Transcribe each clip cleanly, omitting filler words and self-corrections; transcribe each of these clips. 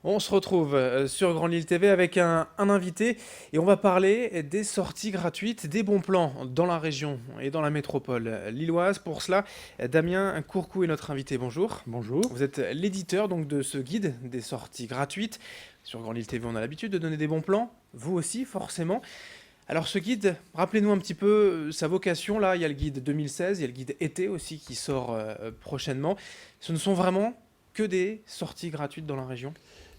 On se retrouve sur Grande Lille TV avec un invité et on va parler des sorties gratuites, des bons plans dans la région et dans la métropole lilloise. Pour cela, Damien Courcou est notre invité. Bonjour. Bonjour. Vous êtes l'éditeur donc de ce guide des sorties gratuites. Sur Grande Lille TV, on a l'habitude de donner des bons plans. Vous aussi, forcément. Alors ce guide, rappelez-nous un petit peu sa vocation. Là, il y a le guide 2016, il y a le guide été aussi qui sort prochainement. Ce ne sont vraiment que des sorties gratuites dans la région.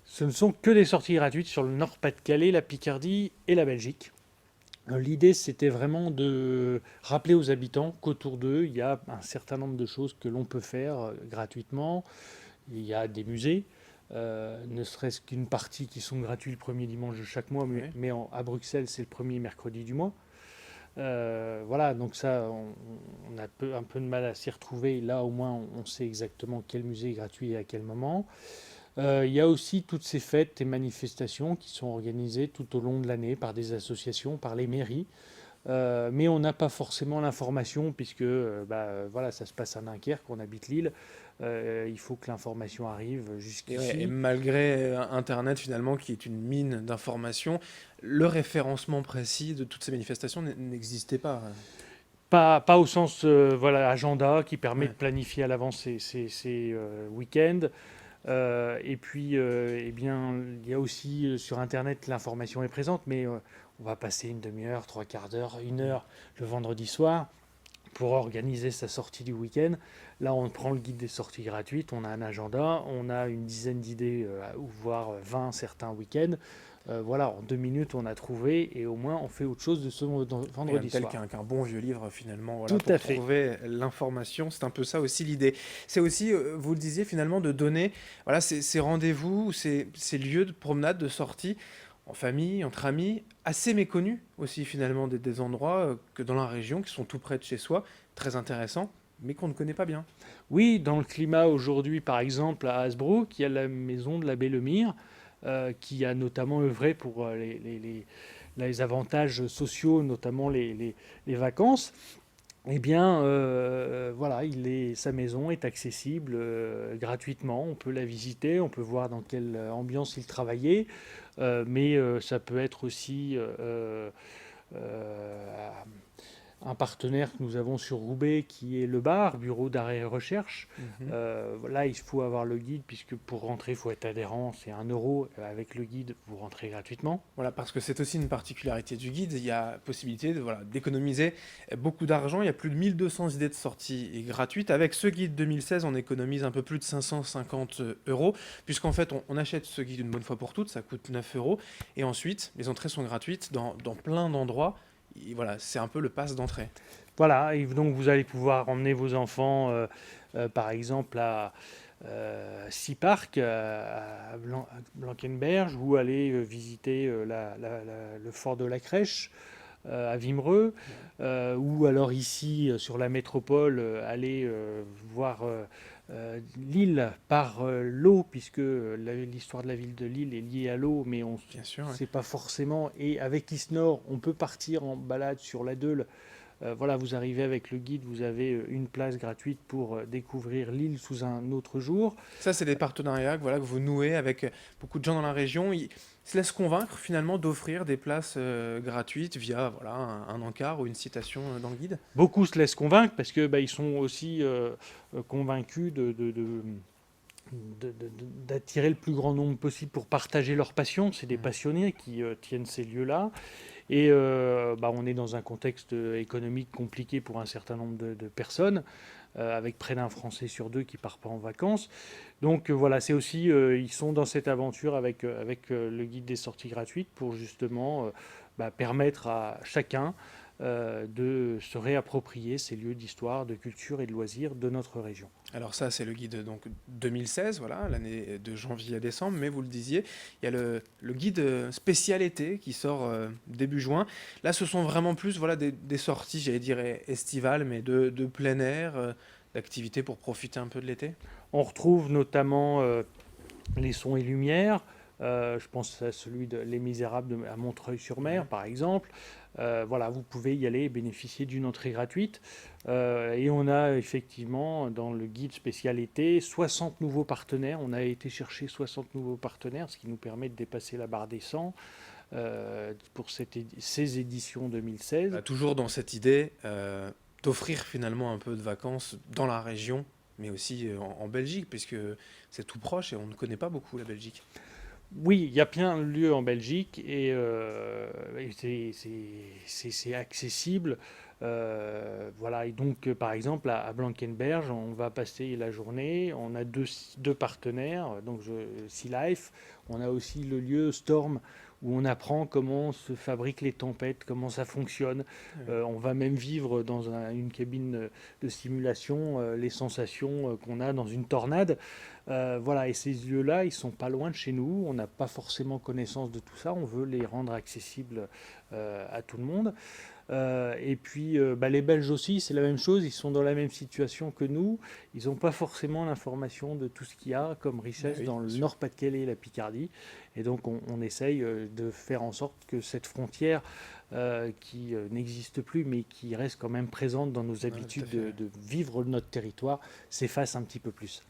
Ce ne sont que des sorties gratuites sur le Nord-Pas-de-Calais, la Picardie et la Belgique. L'idée, c'était vraiment de rappeler aux habitants qu'autour d'eux, il y a un certain nombre de choses que l'on peut faire gratuitement. Il y a des musées, ne serait-ce qu'une partie qui sont gratuits le premier dimanche de chaque mois, Oui. à Bruxelles, c'est le premier mercredi du mois. Voilà, donc ça, on a un peu de mal à s'y retrouver. Là, au moins, on sait exactement quel musée est gratuit et à quel moment. Il y a aussi toutes ces fêtes et manifestations qui sont organisées tout au long de l'année par des associations, par les mairies. Mais on n'a pas forcément l'information puisque voilà, ça se passe à Dunkerque, on habite Lille. Il faut que l'information arrive Et jusqu'ici. malgré Internet, finalement, qui est une mine d'informations, le référencement précis de toutes ces manifestations n'existait pas. Pas au sens voilà, agenda qui permet de Ouais. planifier à l'avance ces week-ends. Et puis, eh bien, il y a aussi sur Internet, l'information est présente, mais on va passer une demi-heure, trois quarts d'heure, une Mm. heure le vendredi soir pour organiser sa sortie du week-end. Là, on prend le guide des sorties gratuites, on a un agenda, on a une dizaine d'idées, ou voire 20 certains week-ends. Voilà, en 2 minutes, on a trouvé et au moins on fait autre chose de ce Rien de vendredi tel soir. qu'un bon vieux livre, finalement, voilà, Tout pour à fait. trouver l'information. C'est un peu ça aussi l'idée. C'est aussi, vous le disiez, finalement, de donner voilà, ces rendez-vous, ces lieux de promenade, de sortie, en famille, entre amis, assez méconnus aussi, finalement, des endroits que dans la région, qui sont tout près de chez soi, très intéressants, mais qu'on ne connaît pas bien. Oui, dans le climat aujourd'hui, par exemple, à Hasbrook, il y a la maison de l'abbé Lemire, qui a notamment œuvré pour les avantages sociaux, notamment les vacances. Eh bien, voilà, sa maison est accessible gratuitement. On peut la visiter, on peut voir dans quelle ambiance il travaillait, mais ça peut être aussi euh, un partenaire que nous avons sur Roubaix qui est le bar, Bureau d'arrêt et recherche. Mhm. Là, il faut avoir le guide puisque pour rentrer, il faut être adhérent, c'est 1 euro. Avec le guide, vous rentrez gratuitement. Voilà, parce que c'est aussi une particularité du guide, il y a possibilité de, voilà, d'économiser beaucoup d'argent, il y a plus de 1200 idées de sortie gratuites. Avec ce guide 2016, on économise un peu plus de 550 euros, puisqu'en fait, on achète ce guide une bonne fois pour toutes, ça coûte 9 euros, et ensuite, les entrées sont gratuites dans plein d'endroits. Et voilà, c'est un peu le pass d'entrée. Voilà, et donc vous allez pouvoir emmener vos enfants, par exemple, à Sea Park, à Blankenberge, ou aller visiter le fort de la Crèche à Vimereux, ou alors ici sur la métropole, aller voir Lille par l'eau, puisque l'histoire de la ville de Lille est liée à l'eau, mais on ne Bien sûr, ouais. sait pas forcément. Et avec Isnor, on peut partir en balade sur la Deule. Voilà, vous arrivez avec le guide, vous avez une place gratuite pour découvrir l'île sous un autre jour. Ça, c'est des partenariats que, voilà, que vous nouez avec beaucoup de gens dans la région. Ils se laissent convaincre finalement d'offrir des places gratuites via voilà, un encart ou une citation dans le guide. Beaucoup se laissent convaincre parce que ils sont aussi convaincus d'attirer le plus grand nombre possible pour partager leur passion. C'est des Mhm. passionnés qui tiennent ces lieux-là. Et on est dans un contexte économique compliqué pour un certain nombre de personnes, avec près d'un Français sur deux qui ne part pas en vacances. Donc voilà, c'est aussi, ils sont dans cette aventure avec le guide des sorties gratuites pour justement permettre à chacun de se réapproprier ces lieux d'histoire, de culture et de loisirs de notre région. Alors ça, c'est le guide donc 2016, voilà, l'année de janvier à décembre. Mais vous le disiez, il y a le guide spécial été qui sort début juin. Là, ce sont vraiment plus voilà, des sorties, j'allais dire estivales, mais de plein air, d'activités pour profiter un peu de l'été. On retrouve notamment les sons et lumières, Je pense à celui de Les Misérables à Montreuil-sur-Mer, Ouais. par exemple. Voilà, vous pouvez y aller et bénéficier d'une entrée gratuite. Et on a effectivement, dans le guide spécial été, 60 nouveaux partenaires. On a été chercher 60 nouveaux partenaires, ce qui nous permet de dépasser la barre des 100 pour ces éditions 2016. Bah, toujours dans cette idée d'offrir finalement un peu de vacances dans la région, mais aussi en Belgique, puisque c'est tout proche et on ne connaît pas beaucoup la Belgique. Oui, il y a plein de lieux en Belgique et c'est accessible. Voilà, et donc par exemple à Blankenberge, on va passer la journée. On a deux partenaires, donc Sea Life. On a aussi le lieu Storm où on apprend comment se fabriquent les tempêtes, comment ça fonctionne. Ouais. On va même vivre dans une cabine de simulation les sensations qu'on a dans une tornade. Voilà, et ces lieux-là, ils sont pas loin de chez nous. On n'a pas forcément connaissance de tout ça. On veut les rendre accessibles à tout le monde. Et puis, bah, les Belges aussi, c'est la même chose. Ils sont dans la même situation que nous. Ils n'ont pas forcément l'information de tout ce qu'il y a comme Bah richesse oui, dans bien le sûr. Nord-Pas-de-Calais et la Picardie. Et donc, on essaye de faire en sorte que cette frontière qui n'existe plus, mais qui reste quand même présente dans nos Ouais, tout à habitudes fait. Ouais. de vivre notre territoire, s'efface un petit peu plus.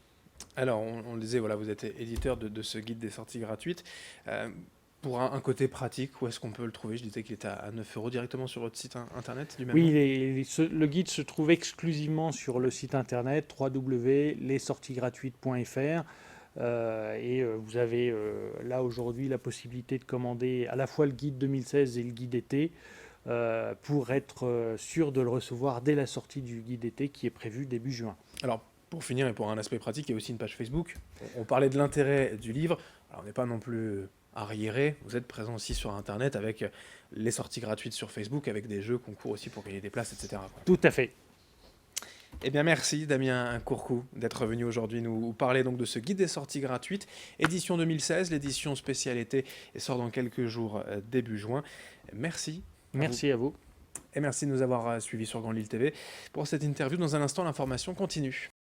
Alors, on le disait, voilà, vous êtes éditeur de ce guide des sorties gratuites. Euh, pour un côté pratique, où est-ce qu'on peut le trouver? Je disais qu'il était à 9 euros directement sur votre site internet du même Oui, nom. le guide se trouve exclusivement sur le site internet www.lessortiesgratuites.fr. Vous avez là aujourd'hui la possibilité de commander à la fois le guide 2016 et le guide été pour être sûr de le recevoir dès la sortie du guide été qui est prévu début juin. Alors, pour finir et pour un aspect pratique, il y a aussi une page Facebook. On parlait de l'intérêt du livre. Alors, on n'est pas non plus arriéré. Vous êtes présent aussi sur Internet avec les sorties gratuites sur Facebook, avec des jeux, concours aussi pour gagner des places, etc. quoi. Tout à fait. Eh bien, merci Damien Courcou d'être venu aujourd'hui nous parler donc de ce guide des sorties gratuites, édition 2016, l'édition spéciale été et sort dans quelques jours, début juin. Merci à vous Merci à vous. et merci de nous avoir suivis sur Grand Lille TV pour cette interview. Dans un instant, l'information continue.